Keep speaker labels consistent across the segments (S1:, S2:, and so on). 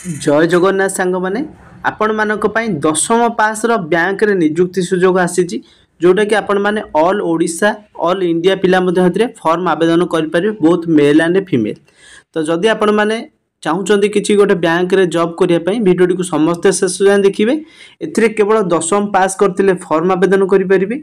S1: जय जगन्नाथ सांग मैंने आपण मानक पई दशम पास रो बैंक रे नियुक्ति सुजोग आसीची जोटा कि आपण माने ऑल ओडिशा ऑल इंडिया पिला मध्ये हतरे फॉर्म आवेदन करि परिबे बोथ मेल एंड फीमेल। तो जदि आपण माने चाहूचंदी किछि गोटे बैंक रे जॉब करिया पई वीडियो को समस्त शेष जाय देखिबे। एथिरे केवल दशम पास करथिले फॉर्म आवेदन करि परिबे।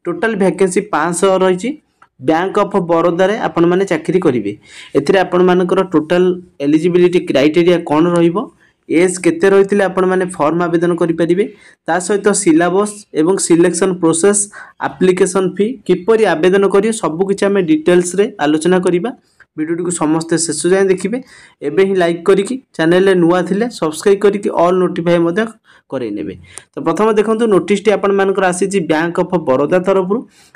S1: टोटल वैकेंसी 500 रहिछि। बैंक ऑफ बड़ौदा रे आपण माने चाकरी करिवे। एथिरे आपण मानकर टोटल एलिजिबिलिटी क्राइटेरिया कोन रहिबो, एज केते रहिथिले आपण माने फॉर्म आवेदन करि परिबे, ता सहित सिलेबस एवं सिलेक्शन प्रोसेस एप्लिकेशन फी किपरि आवेदन करियो सब किछ हम डिटेल्स रे आलोचना करिबा। वीडियो को समस्त शेष जाए देखिए। एबे ही लाइक करिकी चैनल रे नुआ थिले सब्सक्राइब करिकी ऑल नोटिफाई मध्य करे नेबे। तो प्रथम देखंतु नोटिस टी आपण मानकर आसी बैंक ऑफ बड़ौदा तरफ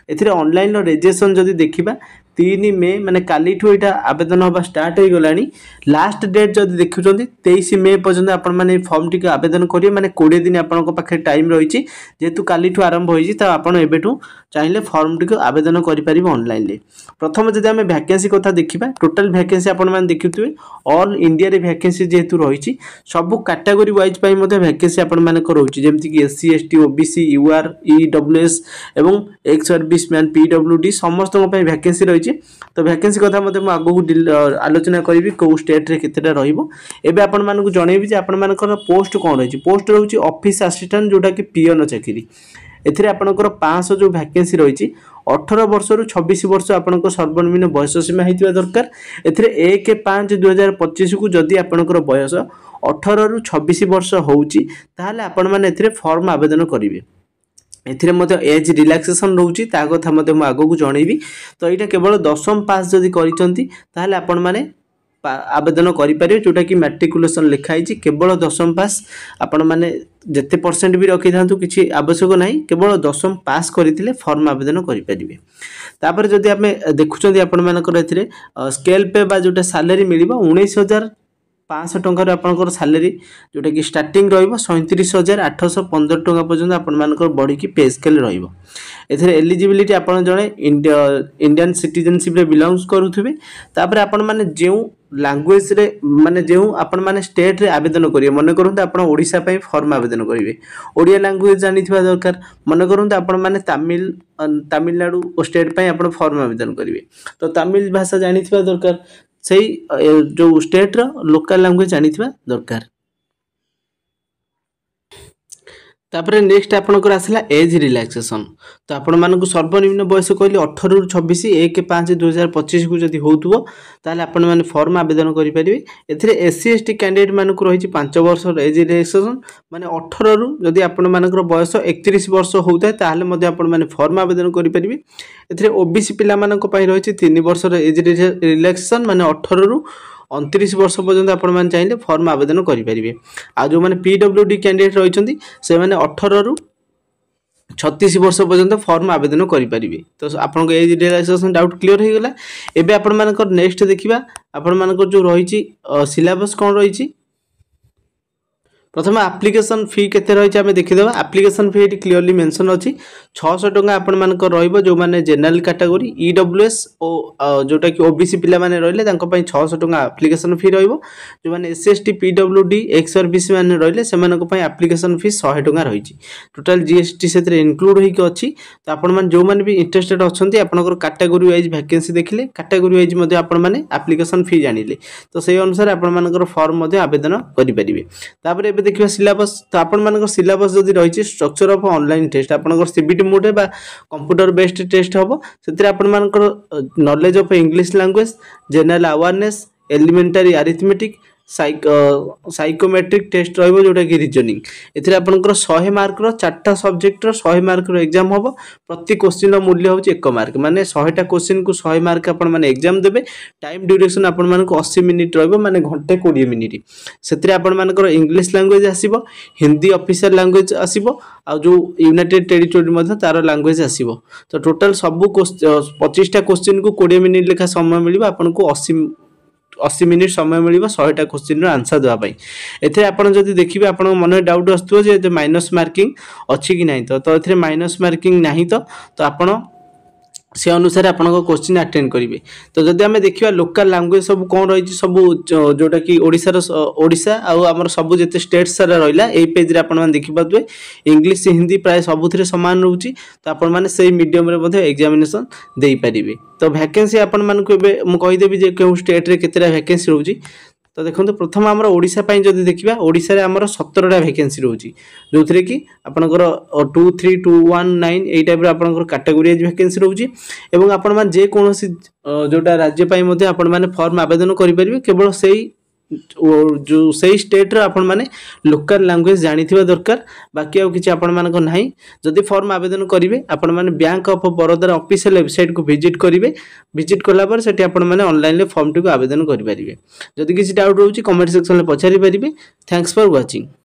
S1: एथिरे ऑनलाइन रजिस्ट्रेशन जदि देखिबा 3 मे माने काली ठो एटा आवेदन होबा स्टार्ट हो गलानी। लास्ट डेट जदि देखुचंती 23 मे पर्यंत आपण माने फॉर्म टी आवेदन करियो माने 20 दिन आपण को पाखे टाइम रहिछि। जेतु काली ठो आरंभ होइछि त आपण एबेठू चाहिले फॉर्म टी आवेदन करि परिबो ऑनलाइन ले। प्रथम जदि हम वैकेंसी कथा देखिबा टोटल वैकेंसी आपण माने देखिथुवे ऑल इंडिया रे वैकेंसी जेतु रहिछि सब कैटेगरी वाइज पई मध्ये वैकेंसी आपण माने को रहिछि जेमति कि SC ST OBC UR EWS एवं एक्स सर्विसमैन पीडब्ल्यूडी समस्त पई वैकेंसी रहिछि। तो वैकेंसी कथा मध्ये म आगु आलोचना करिवि को स्टेट रे केतेटा रहिबो। एबे आपण मानकु जणैबि जे आपण मानकर पोस्ट कोन रहिछि। पोस्ट रहउछि ऑफिस असिस्टेंट जोटा कि पीएन चाकरी। एथिरे आपनकर 500 जो वैकेंसी रहिछि 18 वर्ष रु 26 वर्ष आपनकर सर्वनिम्न बयस सीमा हेतिबा दरकार। एथिरे 1/5/2025 को जदि आपनकर बयस 18 रु 26 वर्ष होउछि ताहाले आपण माने एथिरे फॉर्म आवेदन करिवे। एथिरे मध्ये एज रिलैक्सेशन रहउछि ता कथा मध्ये म आगो को जणैबि। तो एटा केवल दशम पास जदि करिसंती ताहाले आपण माने आवेदन करि परिबे जोटा कि मैट्रिकुलेशन लिखाई छि। केवल दशम पास आपण माने जते परसेंट भी रखि थांतु किछि आवश्यक नाही, केवल दशम पास करिथिले फॉर्म आवेदन करि परिबे। तापर जदि हमें देखुचंदी आपण मानकर एथिरे स्केल पे बा जोटा सैलरी मिलिबो 19500 टंका आपनकर सैलरी जोटा कि स्टार्टिंग रहइबो 37815 टंका पर्यंत आपण मानकर बॉडी की पे स्केल रहइबो। एथिरे एलिजिबिलिटी आपण जणे इंडियन सिटीजनशिप रे बिलोंग्स करूथबे। तापर आपण माने जेउ लैंग्वेज रे माने जेउ आपण माने स्टेट रे आवेदन करिवे। मन करंत आपण ओडिसा पई फॉर्म आवेदन करिवे ओडिया लैंग्वेज जानिथिबा दरकार। मन करंत आपण माने तमिलनाडु स्टेट पई आपण फॉर्म आवेदन करिवे तो तमिल भाषा जानिथिबा दरकार। सेही जो स्टेट रो लोकल लैंग्वेज जानिथिबा दरकार। तापर नेक्स्ट आपनकर आसला एज रिलैक्सेशन। तो आपण मानकु सर्वनिम्न बयस कहली 18 रु 26 1/5/2025 को जदि होउतबो ताले आपण माने फॉर्म आवेदन करि परिबे। एथिरे एससी एसटी कैंडिडेट मानकु रहिछि 5 वर्ष एज रिलैक्सेशन माने 18 रु जदि आपण मानकर बयस 31 वर्ष होउताय ताले मध्ये आपण माने फॉर्म आवेदन करि परिबे। एथिरे ओबीसी पिला मानक पई रहिछि 3 वर्ष एज रिलैक्सेशन माने 18 रु 29 वर्ष पर्यंत आपण माने चाहिले फॉर्म आवेदन करि परिबे। आ जो माने पीडब्ल्यूडी कैंडिडेट रहिछंती से माने 18 रु 36 वर्ष पर्यंत फॉर्म आवेदन करि परिबे। तो आपन एज रिलैक्सेशन डाउट क्लियर हो गेला। एबे आपण मानकर नेक्स्ट देखिबा आपण मानकर जो रहिछि सिलेबस कोन रहिछि। प्रथम एप्लिकेशन फी केते रहिछि हमें देखिदेबा। एप्लिकेशन फी एटी क्लियरली मेंशन अछि 600 टंका आपण मानकर रहइबो जो माने जनरल कैटेगरी ईडब्ल्यूएस ओ जोटा कि ओबीसी पिला माने रहले तांको पई 600 टंका एप्लिकेशन फी रहइबो। जो माने एसएसटी पीडब्ल्यूडी एक्स सर्विस माने रहले सेमानको पई एप्लिकेशन फी 100 टंका रहिछि। टोटल जीएसटी सेतरे इंक्लूड होई के अछि। तो आपण माने जो माने भी इंटरेस्टेड अछंती आपनकर कैटेगरी वाइज वैकेंसी देखिले कैटेगरी वाइज मध्ये आपण माने एप्लिकेशन फी जानिले तो सेही अनुसार आपण मानकर फॉर्म मध्ये आवेदन करि परिबे। तापर देखिए सिलेबस। तो आपण मानकर सिलेबस जदि रहिछि स्ट्रक्चर ऑफ ऑनलाइन टेस्ट आपनकर सीबीटी मोड बा कंप्यूटर बेस्ड टेस्ट होबो। सेतिरे आपण मानकर knowledge of English language general awareness elementary arithmetic psychometric test रहइबो जोटा कि रीजनिंग। एथिरे आपनकर 100 मार्क रो 4टा सब्जेक्ट रो 100 मार्क रो एग्जाम होबो। प्रति क्वेश्चन रो मूल्य होछि 1 मार्क माने 100टा क्वेश्चन को 100 मार्क आपण माने एग्जाम देबे। टाइम ड्यूरेशन आपण मानक 80 मिनिट रहइबो माने घंटे 20 मिनिट। सेतिरे आपण मानकर इंग्लिश लैंग्वेज आसीबो हिंदी ऑफिशियल लैंग्वेज आसीबो आ जो यूनाइटेड टेरिटोरी मध्ये तार लैंग्वेज आसीबो। तो टोटल सब 25टा क्वेश्चन को 20 मिनिट लेखा समय मिलिबो आपण को 80 मिनिट समय मिलिबो 100टा क्वेश्चन रो आंसर देबा पई। एथे आपण जदि देखिबे आपण मन डाउट आस्तुओ जे माइनस मार्किंग अछि कि नाही। तो एथे माइनस मार्किंग नाही तो आपण से अनुसार आपण क्वेश्चन अटेंड करेंगे। तो जदि आम देखा लोकल लैंग्वेज सब कौन रही सब जोटा कि ओडिशा आउ आमर सब जिते स्टेट सारा रहा यही पेज रे आपण देखिपे इंग्लीश हिंदी प्राय सबुथ सामान रोचे। तो आपण मैंने से मीडियम एग्जामिनेशन दे पारे। तो वैकेंसी आपण मानक मुदेवी जो स्टेट रे केतेटा वैकेंसी रोचे। तो देखो प्रथम आम ओडिशा जदि देखा ओडिशा रे आमर 17टा वैकेंसी रोचे जो थे कि आपंकर 23219 यही टाइप आपंकर कैटेगोरी वैकेंसी रोचे। एवं आपण मैंने जेकोसी जोटा राज्य आपण मैंने फॉर्म आवेदन करेंगे केवल से जो सही स्टेट रे आपण माने लोकल लैंग्वेज जानिथिबा दरकार। बाकी आउ किछि आपण मानक नाही। जदि फॉर्म आवेदन करिवे आपण माने bank of Baroda official website को विजिट करिवे। विजिट कला पर सेठी आपण माने ऑनलाइन ले फॉर्म टी को आवेदन करि परिबे। जदि किछि डाउट रहउछि कमेंट सेक्शन में पछारि परिबे। Thanks for watching.